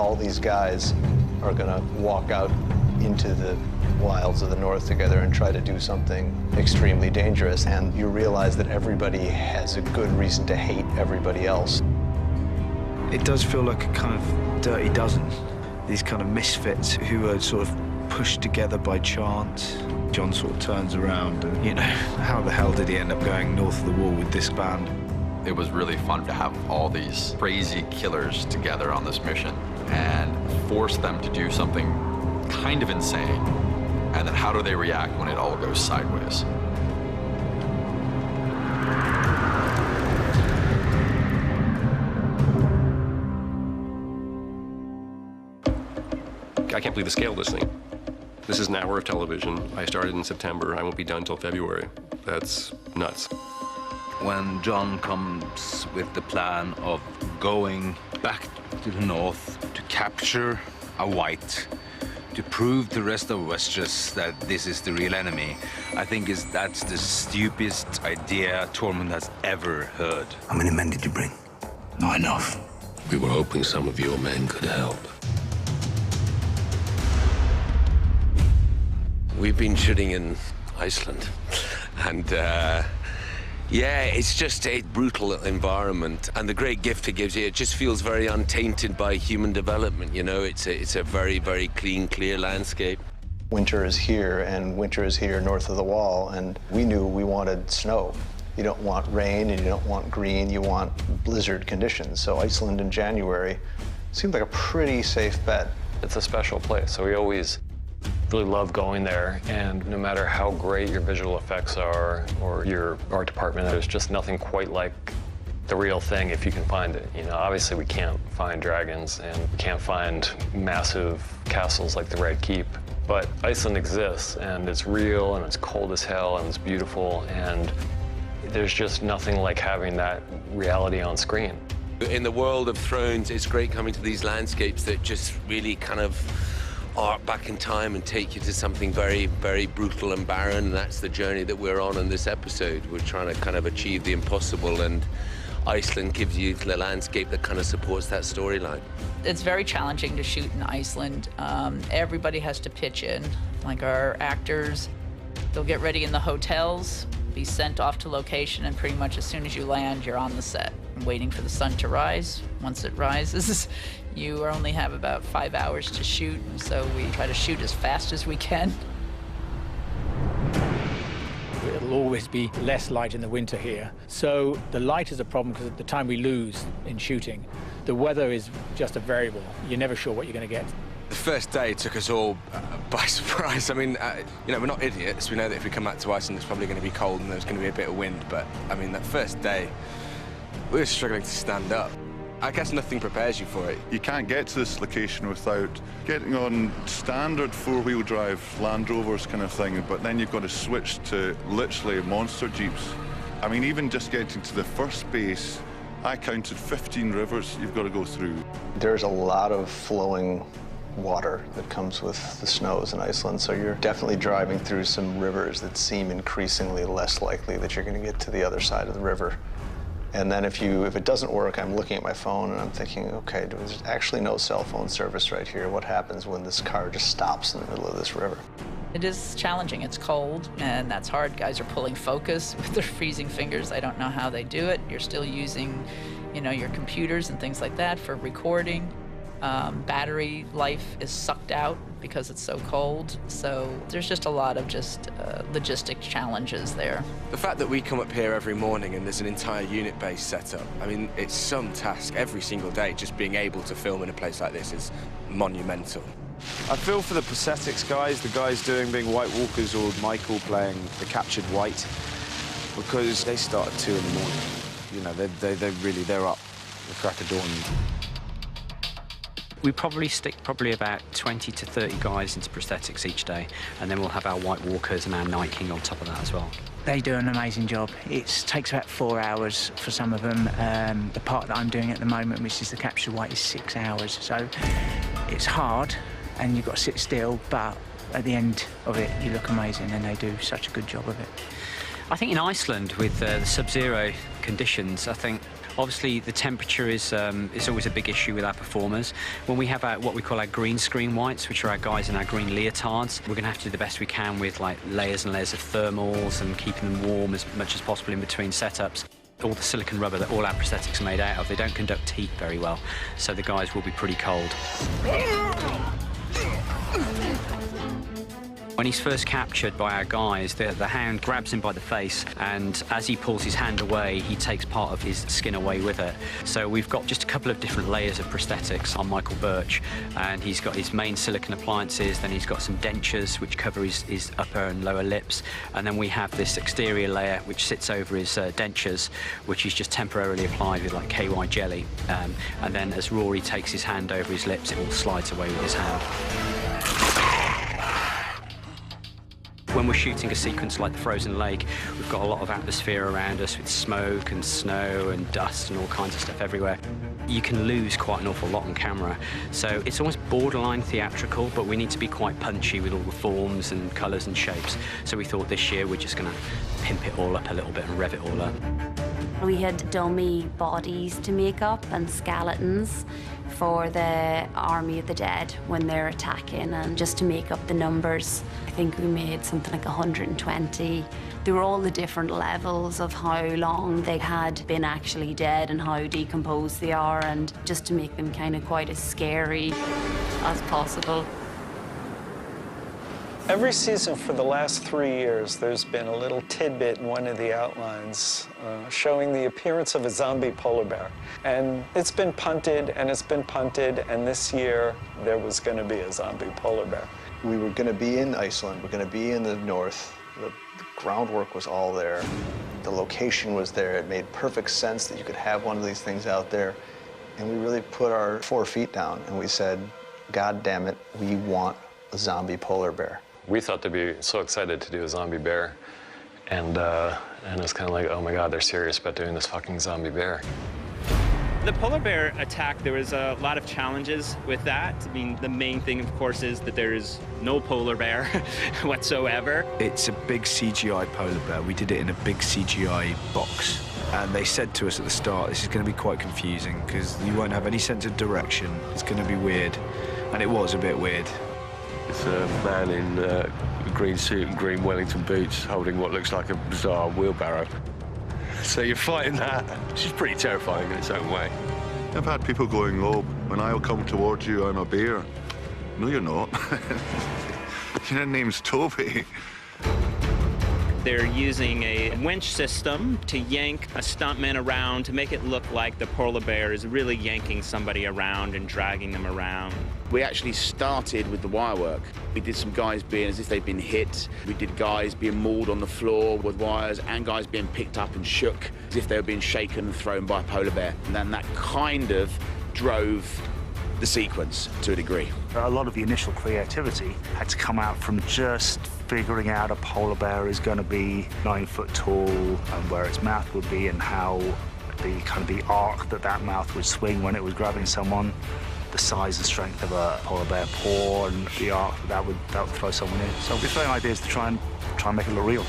all these guys are gonna walk out into the wilds of the north together and try to do something extremely dangerous. And you realize that everybody has a good reason to hate everybody else. It does feel like a kind of dirty dozen. These kind of misfits who are sort of pushed together by chance. John sort of turns around and, you know, how the hell did he end up going north of the wall with this band? It was really fun to have all these crazy killers together on this mission and force them to do something kind of insane. And then how do they react when it all goes sideways? I can't believe the scale of this thing. This is an hour of television. I started in September. I won't be done until February. That's nuts. When John comes with the plan of going back to the north to capture a white, to prove to the rest of Westeros that this is the real enemy, I think that's the stupidest idea Tormund has ever heard. How many men did you bring? Not enough. We were hoping some of your men could help. We've been shooting in Iceland, and yeah, it's just a brutal environment, and the great gift it gives you, it just feels very untainted by human development, you know? It's a very, very clean, clear landscape. Winter is here, and winter is here north of the wall, and we knew we wanted snow. You don't want rain, and you don't want green, you want blizzard conditions. So Iceland in January seemed like a pretty safe bet. It's a special place, so we always really love going there, and no matter how great your visual effects are or your art department, there's just nothing quite like the real thing if you can find it. You know, obviously we can't find dragons and we can't find massive castles like the Red Keep, but Iceland exists, and it's real, and it's cold as hell, and it's beautiful, and there's just nothing like having that reality on screen. In the world of Thrones, it's great coming to these landscapes that just really kind of arc back in time and take you to something very, very brutal and barren, and that's the journey that we're on in this episode. We're trying to kind of achieve the impossible, and Iceland gives you the landscape that kind of supports that storyline. It's very challenging to shoot in Iceland. Everybody has to pitch in. Like our actors, they'll get ready in the hotels, be sent off to location, and pretty much as soon as you land, you're on the set, waiting for the sun to rise. Once it rises, you only have about 5 hours to shoot, so we try to shoot as fast as we can. It'll always be less light in the winter here. So the light is a problem because at the time we lose in shooting, the weather is just a variable. You're never sure what you're going to get. The first day took us all by surprise. I mean, you know, we're not idiots. We know that if we come back to Iceland, it's probably going to be cold and there's going to be a bit of wind. But, I mean, that first day, we were struggling to stand up. I guess nothing prepares you for it. You can't get to this location without getting on standard four-wheel drive Land Rovers kind of thing, but then you've got to switch to literally monster jeeps. I mean, even just getting to the first base, I counted 15 rivers you've got to go through. There's a lot of flowing water that comes with the snows in Iceland, so you're definitely driving through some rivers that seem increasingly less likely that you're going to get to the other side of the river. And then if it doesn't work, I'm looking at my phone and I'm thinking, okay, there's actually no cell phone service right here. What happens when this car just stops in the middle of this river? It is challenging. It's cold, and that's hard. Guys are pulling focus with their freezing fingers. I don't know how they do it. You're still using, you know, your computers and things like that for recording. Battery life is sucked out because it's so cold. So there's just a lot of logistic challenges there. The fact that we come up here every morning and there's an entire unit base set up, I mean, it's some task every single day. Just being able to film in a place like this is monumental. I feel for the prosthetics guys, the guys being White Walkers, or Michael playing the captured White, because they start at 2 in the morning. You know, they're up the crack of dawn. We probably stick about 20 to 30 guys into prosthetics each day, and then we'll have our White Walkers and our Night King on top of that as well. They do an amazing job. It takes about 4 hours for some of them. The part that I'm doing at the moment, which is the captured White, is 6 hours. So it's hard, and you've got to sit still, but at the end of it, you look amazing, and they do such a good job of it. I think in Iceland, with the sub-zero conditions, I think Obviously, the temperature is always a big issue with our performers. When we have what we call our green screen whites, which are our guys in our green leotards, we're going to have to do the best we can with like layers and layers of thermals and keeping them warm as much as possible in between setups. All the silicone rubber that all our prosthetics are made out of, they don't conduct heat very well, so the guys will be pretty cold. When he's first captured by our guys, the hound grabs him by the face, and as he pulls his hand away, he takes part of his skin away with it. So we've got just a couple of different layers of prosthetics on Michael Birch, and he's got his main silicone appliances, then he's got some dentures which cover his upper and lower lips, and then we have this exterior layer which sits over his dentures, which he's just temporarily applied with like KY jelly. And then as Rory takes his hand over his lips, it all slides away with his hand. When we're shooting a sequence like the Frozen Lake, we've got a lot of atmosphere around us with smoke and snow and dust and all kinds of stuff everywhere. You can lose quite an awful lot on camera. So it's almost borderline theatrical, but we need to be quite punchy with all the forms and colours and shapes. So we thought this year we're just going to pimp it all up a little bit and rev it all up. We had dummy bodies to make up and skeletons for the Army of the Dead when they're attacking, and just to make up the numbers. I think we made something like 120. There were all the different levels of how long they had been actually dead and how decomposed they are, and just to make them kind of quite as scary as possible. Every season for the last 3 years, there's been a little tidbit in one of the outlines showing the appearance of a zombie polar bear. And it's been punted, and it's been punted, and this year there was going to be a zombie polar bear. We were going to be in Iceland, we're going to be in the north. The groundwork was all there. The location was there. It made perfect sense that you could have one of these things out there. And we really put our 4 feet down, and we said, God damn it, we want a zombie polar bear. We thought they'd be so excited to do a zombie bear, and it's kind of like, oh my God, they're serious about doing this fucking zombie bear. The polar bear attack, there was a lot of challenges with that. I mean, the main thing, of course, is that there is no polar bear whatsoever. It's a big CGI polar bear. We did it in a big CGI box. And they said to us at the start, this is going to be quite confusing because you won't have any sense of direction. It's going to be weird. And it was a bit weird. It's a man in a green suit and green Wellington boots holding what looks like a bizarre wheelbarrow. So you're fighting that, which is pretty terrifying in its own way. I've had people going, oh, when I'll come towards you, I'm a bear. No, you're not. Your name's Toby. They're using a winch system to yank a stuntman around to make it look like the polar bear is really yanking somebody around and dragging them around. We actually started with the wire work. We did some guys being as if they'd been hit. We did guys being mauled on the floor with wires and guys being picked up and shook as if they were being shaken and thrown by a polar bear. And then that kind of drove the sequence to a degree. A lot of the initial creativity had to come out from just figuring out a polar bear is going to be 9 foot tall and where its mouth would be and how the arc that mouth would swing when it was grabbing someone, the size and strength of a polar bear paw and the arc that would throw someone in. So we're throwing ideas to try and make it look real.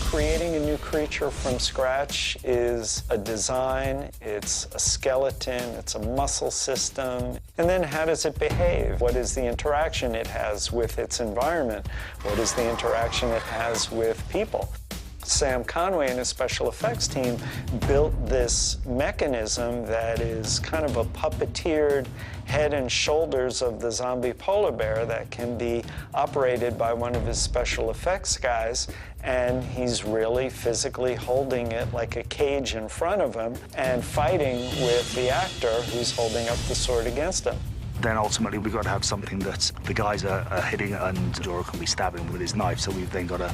Creating a new creature from scratch is a design, it's a skeleton, it's a muscle system. And then how does it behave? What is the interaction it has with its environment? What is the interaction it has with people? Sam Conway and his special effects team built this mechanism that is kind of a puppeteered head and shoulders of the zombie polar bear that can be operated by one of his special effects guys, and he's really physically holding it like a cage in front of him and fighting with the actor who's holding up the sword against him. Then ultimately we've got to have something that the guys are hitting and Jorah can be stabbing with his knife, so we've then got a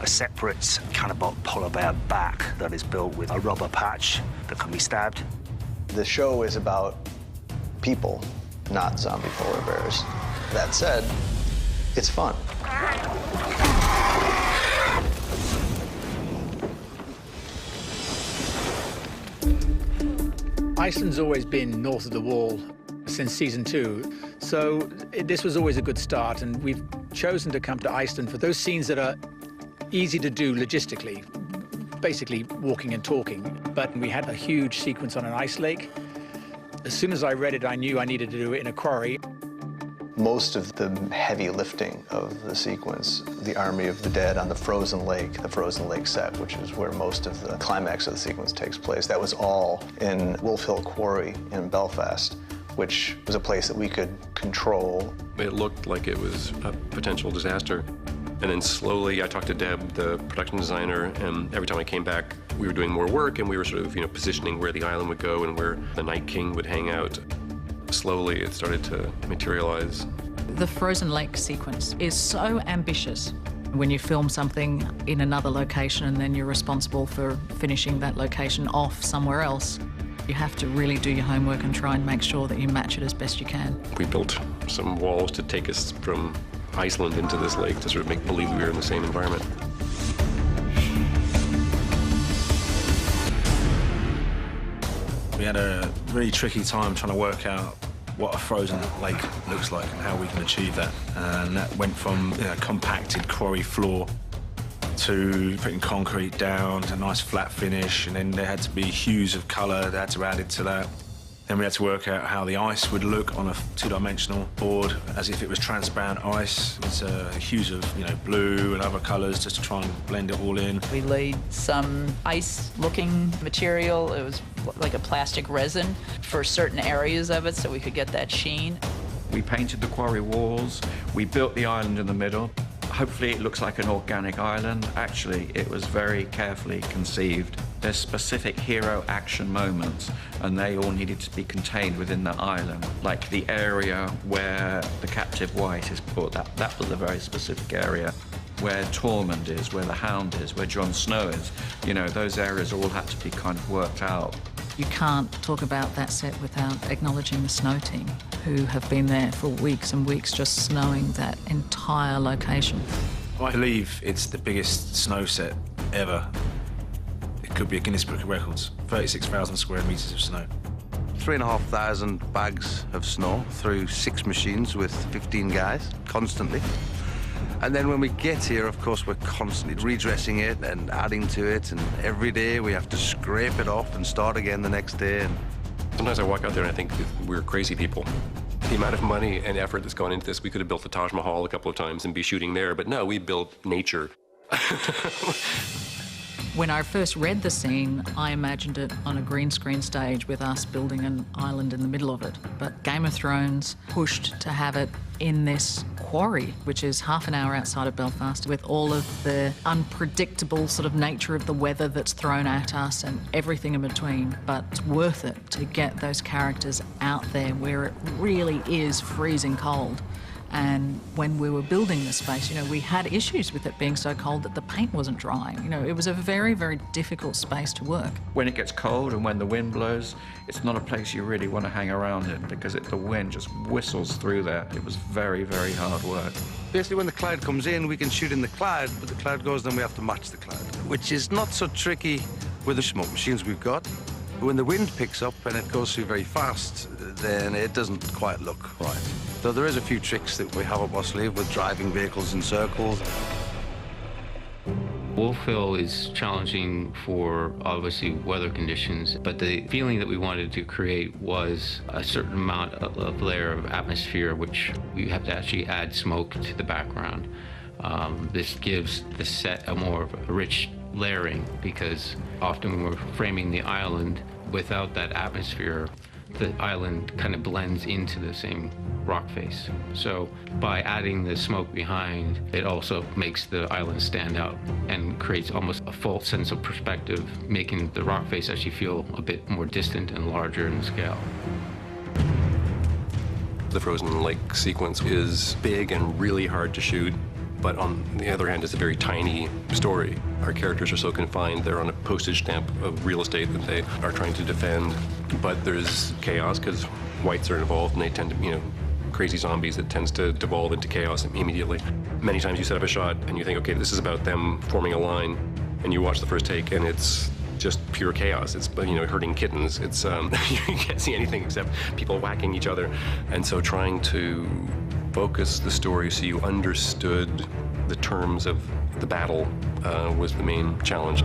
separate kind of polar bear back that is built with a rubber patch that can be stabbed. The show is about people, not zombie polar bears. That said, it's fun. Iceland's always been north of the wall, since season 2. So this was always a good start, and we've chosen to come to Iceland for those scenes that are easy to do logistically, basically walking and talking. But we had a huge sequence on an ice lake. As soon as I read it, I knew I needed to do it in a quarry. Most of the heavy lifting of the sequence, the Army of the Dead on the frozen lake set, which is where most of the climax of the sequence takes place, that was all in Wolf Hill Quarry in Belfast, which was a place that we could control. It looked like it was a potential disaster. And then slowly I talked to Deb, the production designer, and every time I came back, we were doing more work and we were sort of, positioning where the island would go and where the Night King would hang out. Slowly, it started to materialize. The frozen lake sequence is so ambitious. When you film something in another location and then you're responsible for finishing that location off somewhere else, you have to really do your homework and try and make sure that you match it as best you can. We built some walls to take us from Iceland into this lake to sort of make believe we were in the same environment. We had a really tricky time trying to work out what a frozen lake looks like and how we can achieve that. And that went from compacted quarry floor to putting concrete down to a nice flat finish, and then there had to be hues of colour that had to be added to that. Then we had to work out how the ice would look on a two-dimensional board as if it was transparent ice. It's hues of blue and other colours just to try and blend it all in. We laid some ice-looking material. It was like a plastic resin for certain areas of it so we could get that sheen. We painted the quarry walls. We built the island in the middle. Hopefully it looks like an organic island. Actually, it was very carefully conceived. There's specific hero action moments, and they all needed to be contained within the island. Like the area where the captive wight is put, that was a very specific area. Where Tormund is, where the Hound is, where Jon Snow is. Those areas all had to be kind of worked out. You can't talk about that set without acknowledging the snow team, who have been there for weeks and weeks just snowing that entire location. I believe it's the biggest snow set ever. It could be a Guinness Book of Records. 36,000 square metres of snow. 3,500 bags of snow through 6 machines with 15 guys, constantly. And then when we get here, of course, we're constantly redressing it and adding to it, and every day we have to scrape it off and start again the next day. And sometimes I walk out there and I think we're crazy people. The amount of money and effort that's gone into this, we could have built the Taj Mahal a couple of times and be shooting there, but no, we built nature. When I first read the scene, I imagined it on a green screen stage with us building an island in the middle of it. But Game of Thrones pushed to have it in this quarry, which is half an hour outside of Belfast, with all of the unpredictable sort of nature of the weather that's thrown at us and everything in between. But it's worth it to get those characters out there where it really is freezing cold. And when we were building the space, we had issues with it being so cold that the paint wasn't drying. It was a very, very difficult space to work. When it gets cold and when the wind blows, it's not a place you really want to hang around in because the wind just whistles through there. It was very, very hard work. Basically, when the cloud comes in, we can shoot in the cloud, but the cloud goes, then we have to match the cloud, which is not so tricky with the smoke machines we've got. But when the wind picks up and it goes through very fast, then it doesn't quite look right. So there is a few tricks that we have up our sleeve with driving vehicles in circles. Wolf Hill is challenging for, obviously, weather conditions, but the feeling that we wanted to create was a certain amount of layer of atmosphere, which we have to actually add smoke to the background. This gives the set a more rich layering, because often when we're framing the island without that atmosphere, the island kind of blends into the same rock face. So by adding the smoke behind, it also makes the island stand out and creates almost a false sense of perspective, making the rock face actually feel a bit more distant and larger in scale. The frozen lake sequence is big and really hard to shoot, but on the other hand, it's a very tiny story. Our characters are so confined, they're on a postage stamp of real estate that they are trying to defend, but there's chaos because whites are involved and they tend to, crazy zombies that tends to devolve into chaos immediately. Many times you set up a shot and you think, okay, this is about them forming a line, and you watch the first take and it's just pure chaos. It's, herding kittens. It's, you can't see anything except people whacking each other. And so trying to focus the story so you understood the terms of the battle was the main challenge.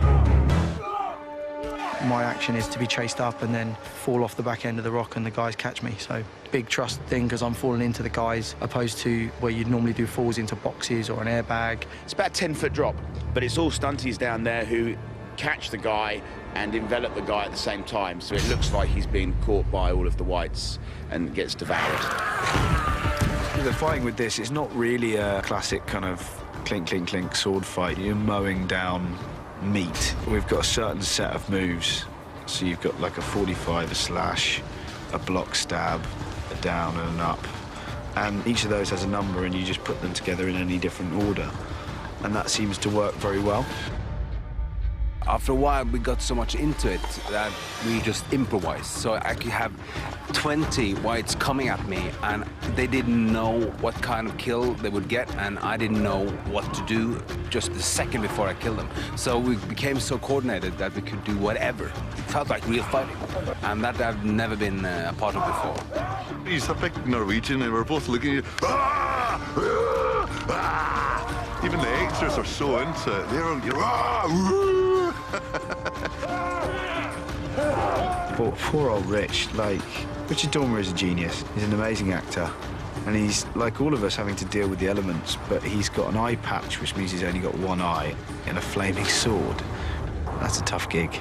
My action is to be chased up and then fall off the back end of the rock and the guys catch me. So big trust thing because I'm falling into the guys opposed to where you'd normally do falls into boxes or an airbag. It's about a 10-foot drop, but it's all stunties down there who catch the guy and envelop the guy at the same time. So it looks like he's been caught by all of the whites and gets devoured. The fighting with this is not really a classic kind of clink, clink, clink sword fight. You're mowing down meat. We've got a certain set of moves. So you've got like a 45, a slash, a block stab, a down and an up. And each of those has a number and you just put them together in any different order. And that seems to work very well. After a while, we got so much into it that we just improvised. So I could have 20 whites coming at me, and they didn't know what kind of kill they would get, and I didn't know what to do just the second before I killed them. So we became so coordinated that we could do whatever. It felt like real fighting, and that I've never been a part of before. He's a big Norwegian, and we're both looking at you. Ah! Ah! Even the extras are so into it. They're Poor old Rich, Richard Dormer is a genius. He's an amazing actor. And he's, like all of us, having to deal with the elements, but he's got an eye patch, which means he's only got one eye, and a flaming sword. That's a tough gig.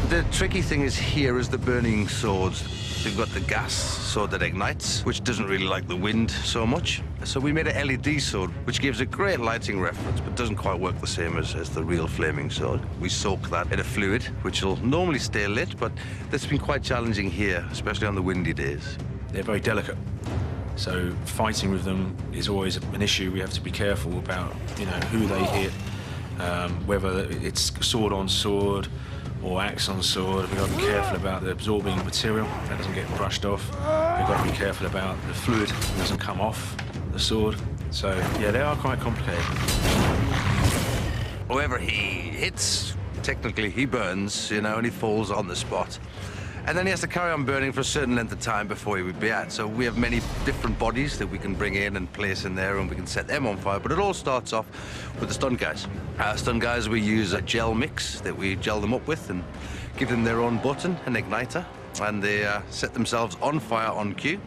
The tricky thing is here is the burning swords. We've got the gas sword that ignites, which doesn't really like the wind so much. So we made an LED sword, which gives a great lighting reference, but doesn't quite work the same as the real flaming sword. We soak that in a fluid, which will normally stay lit, but that's been quite challenging here, especially on the windy days. They're very delicate. So fighting with them is always an issue. We have to be careful about, who they hit, whether it's sword on sword or axe on sword. We've got to be careful about the absorbing material that doesn't get brushed off. We've got to be careful about the fluid that doesn't come off the sword. So, yeah, they are quite complicated. Whoever he hits, technically he burns, and he falls on the spot. And then he has to carry on burning for a certain length of time before he would be out. So we have many different bodies that we can bring in and place in there, and we can set them on fire. But it all starts off with the stun guys. Stun guys, we use a gel mix that we gel them up with and give them their own button, an igniter, and they set themselves on fire on cue.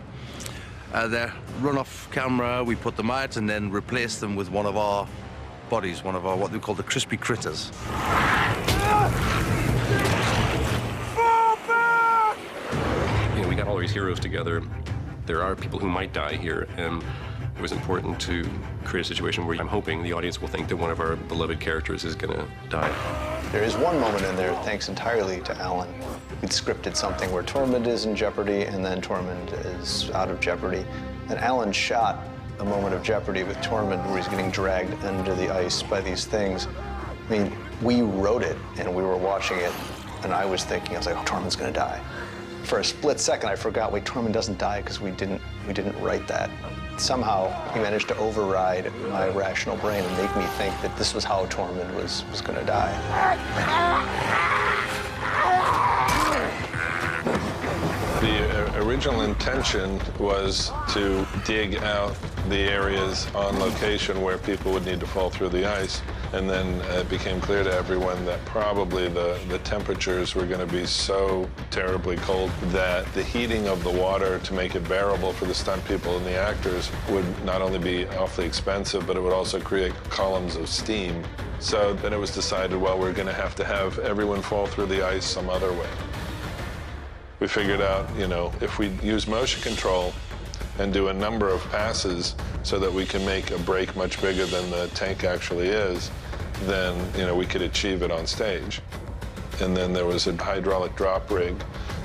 They run off camera, we put them out, and then replace them with one of our bodies, one of our what we call the crispy critters. We got all these heroes together. There are people who might die here, and it was important to create a situation where I'm hoping the audience will think that one of our beloved characters is going to die. There is one moment in there, thanks entirely to Alan. We'd scripted something where Tormund is in jeopardy, and then Tormund is out of jeopardy. And Alan shot a moment of jeopardy with Tormund where he's getting dragged under the ice by these things. I mean, we wrote it, and we were watching it, and I was thinking, oh, Tormund's going to die. For a split second, I forgot, wait, Tormund doesn't die because we didn't write that. Somehow, he managed to override my rational brain and make me think that this was how Tormund was going to die. The original intention was to dig out the areas on location where people would need to fall through the ice. And then it became clear to everyone that probably the temperatures were going to be so terribly cold that the heating of the water to make it bearable for the stunt people and the actors would not only be awfully expensive, but it would also create columns of steam. So then it was decided, well, we're going to have everyone fall through the ice some other way. We figured out, if we use motion control and do a number of passes so that we can make a break much bigger than the tank actually is, then, we could achieve it on stage. And then there was a hydraulic drop rig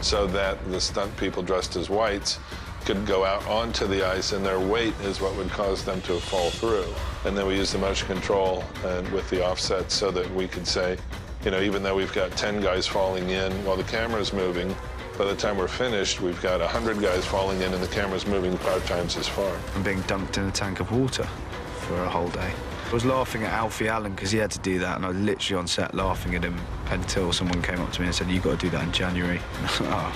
so that the stunt people dressed as whites could go out onto the ice, and their weight is what would cause them to fall through. And then we used the motion control and with the offsets so that we could say, even though we've got 10 guys falling in while the camera's moving, by the time we're finished, we've got 100 guys falling in and the camera's moving 5 times as far. I'm being dumped in a tank of water for a whole day. I was laughing at Alfie Allen because he had to do that, and I was literally on set laughing at him until someone came up to me and said, "You've got to do that in January." I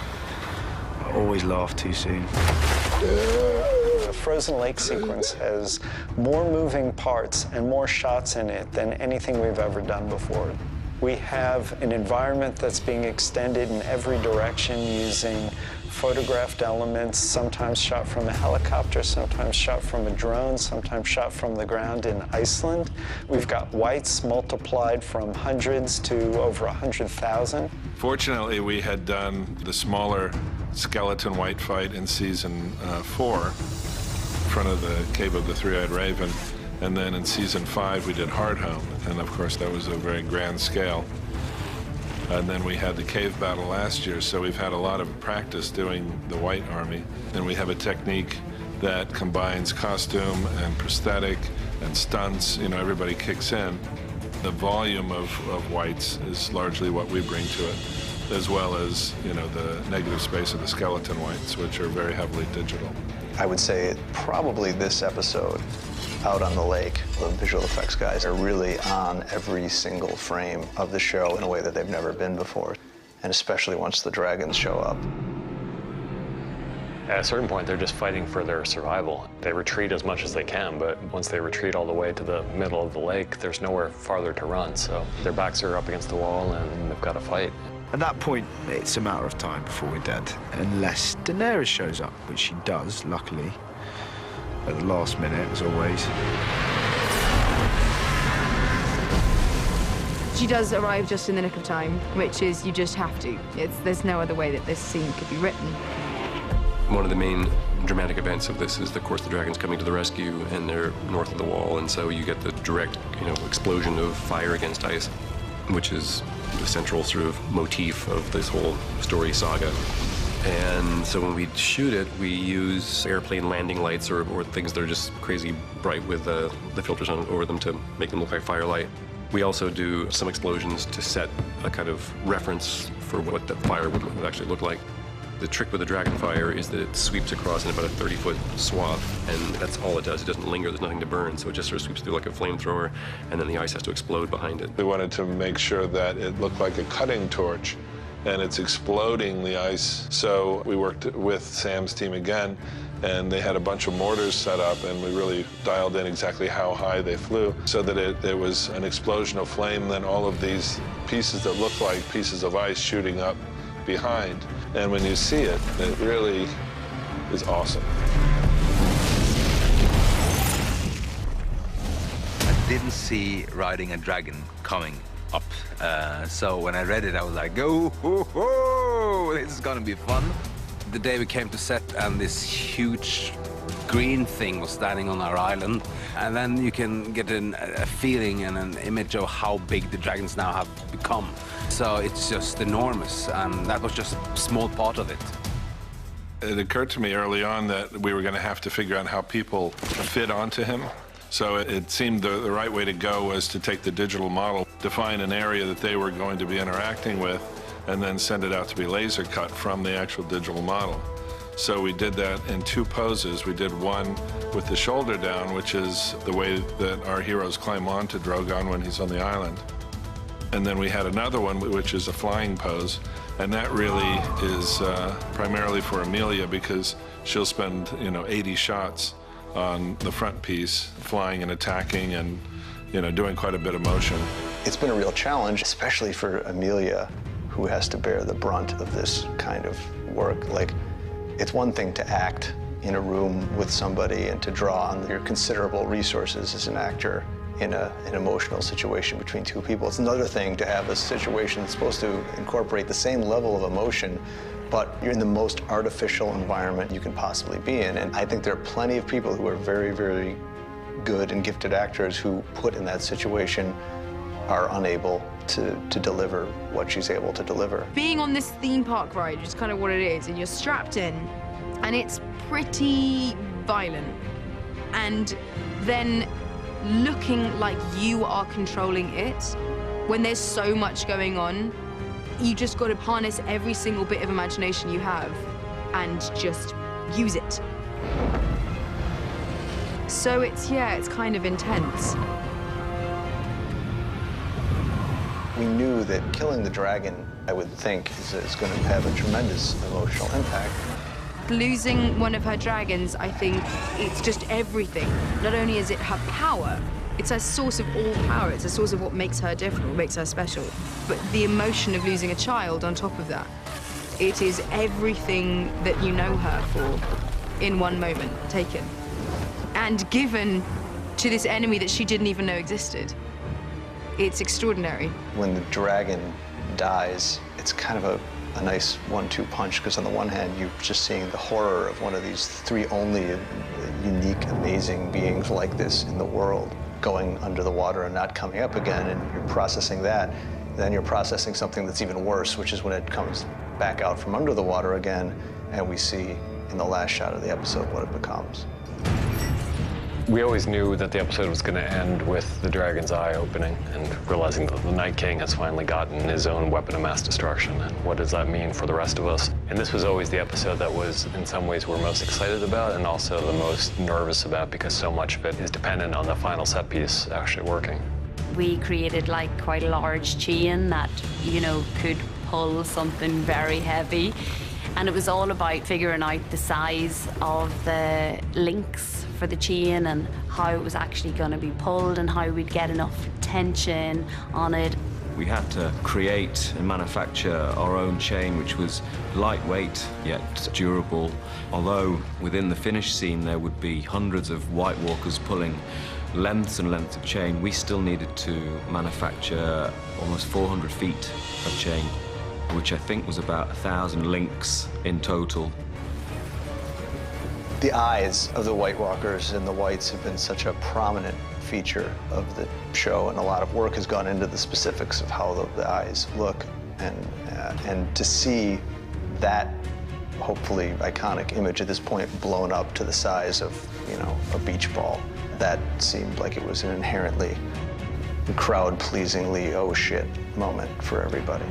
always laugh too soon. The frozen lake sequence has more moving parts and more shots in it than anything we've ever done before. We have an environment that's being extended in every direction using photographed elements, sometimes shot from a helicopter, sometimes shot from a drone, sometimes shot from the ground in Iceland. We've got whites multiplied from hundreds to over 100,000. Fortunately, we had done the smaller skeleton white fight in season 4, in front of the Cave of the Three-Eyed Raven. And then in season 5, we did Hardhome. And of course, that was a very grand scale. And then we had the cave battle last year, so we've had a lot of practice doing the White Army. And we have a technique that combines costume and prosthetic and stunts. You know, everybody kicks in. The volume of whites is largely what we bring to it, as well as, you know, the negative space of the skeleton whites, which are very heavily digital. I would say probably this episode, out on the lake, the visual effects guys are really on every single frame of the show in a way that they've never been before, and especially once the dragons show up. At a certain point, they're just fighting for their survival. They retreat as much as they can, but once they retreat all the way to the middle of the lake, there's nowhere farther to run, so their backs are up against the wall and they've got to fight. At that point, it's a matter of time before we're dead, unless Daenerys shows up, which she does, luckily, at the last minute, as always. She does arrive just in the nick of time, which is you just have to. There's no other way that this scene could be written. One of the main dramatic events of this is, of course, the dragons coming to the rescue, and they're north of the wall, and so you get the direct, explosion of fire against ice, which is the central sort of motif of this whole story saga. And so when we shoot it, we use airplane landing lights or things that are just crazy bright with the filters on over them to make them look like firelight. We also do some explosions to set a kind of reference for what the fire would actually look like. The trick with the dragon fire is that it sweeps across in about a 30-foot swath, and that's all it does. It doesn't linger, there's nothing to burn, so it just sort of sweeps through like a flamethrower, and then the ice has to explode behind it. We wanted to make sure that it looked like a cutting torch, and it's exploding the ice. So we worked with Sam's team again, and they had a bunch of mortars set up, and we really dialed in exactly how high they flew so that it was an explosion of flame, then all of these pieces that look like pieces of ice shooting up behind. And when you see it, it really is awesome. I didn't see riding a dragon coming up. So when I read it, I was like, oh, this is gonna be fun. The day we came to set and this huge green thing was standing on our island, and then you can get a feeling and an image of how big the dragons now have become. So it's just enormous, and that was just a small part of it. It occurred to me early on that we were going to have to figure out how people fit onto him. So it seemed the right way to go was to take the digital model, define an area that they were going to be interacting with, and then send it out to be laser cut from the actual digital model. So we did that in 2 poses. We did one with the shoulder down, which is the way that our heroes climb onto Drogon when he's on the island. And then we had another one, which is a flying pose. And that really is primarily for Emilia, because she'll spend, 80 shots on the front piece, flying and attacking and, doing quite a bit of motion. It's been a real challenge, especially for Emilia, who has to bear the brunt of this kind of work. Like, it's one thing to act in a room with somebody and to draw on your considerable resources as an actor in an emotional situation between 2 people. It's another thing to have a situation that's supposed to incorporate the same level of emotion, but you're in the most artificial environment you can possibly be in. And I think there are plenty of people who are very, very good and gifted actors who, put in that situation, are unable to deliver what she's able to deliver. Being on this theme park ride is kind of what it is, and you're strapped in, and it's pretty violent. And then looking like you are controlling it, when there's so much going on, you just got to harness every single bit of imagination you have and just use it. So it's kind of intense. We knew that killing the dragon, I would think, is going to have a tremendous emotional impact. Losing one of her dragons, I think it's just everything. Not only is it her power, it's her source of all power. It's a source of what makes her different, what makes her special. But the emotion of losing a child on top of that, it is everything that you know her for in one moment, taken. And given to this enemy that she didn't even know existed. It's extraordinary. When the dragon dies, it's kind of a nice 1-2 punch, because on the one hand, you're just seeing the horror of one of these 3 only unique, amazing beings like this in the world going under the water and not coming up again, and you're processing that. Then you're processing something that's even worse, which is when it comes back out from under the water again, and we see in the last shot of the episode what it becomes. We always knew that the episode was going to end with the dragon's eye opening and realizing that the Night King has finally gotten his own weapon of mass destruction. And what does that mean for the rest of us? And this was always the episode that was, in some ways, we're most excited about and also the most nervous about, because so much of it is dependent on the final set piece actually working. We created like quite a large chain that, you know, could pull something very heavy. And it was all about figuring out the size of the links for the chain and how it was actually going to be pulled and how we'd get enough tension on it. We had to create and manufacture our own chain, which was lightweight yet durable. Although within the finished scene there would be hundreds of White Walkers pulling lengths and lengths of chain, we still needed to manufacture almost 400 feet of chain, which I think was about 1,000 links in total. The eyes of the White Walkers and the Whites have been such a prominent feature of the show, and a lot of work has gone into the specifics of how the eyes look, and to see that hopefully iconic image at this point blown up to the size of, you know, a beach ball, that seemed like it was an inherently crowd-pleasingly oh shit moment for everybody.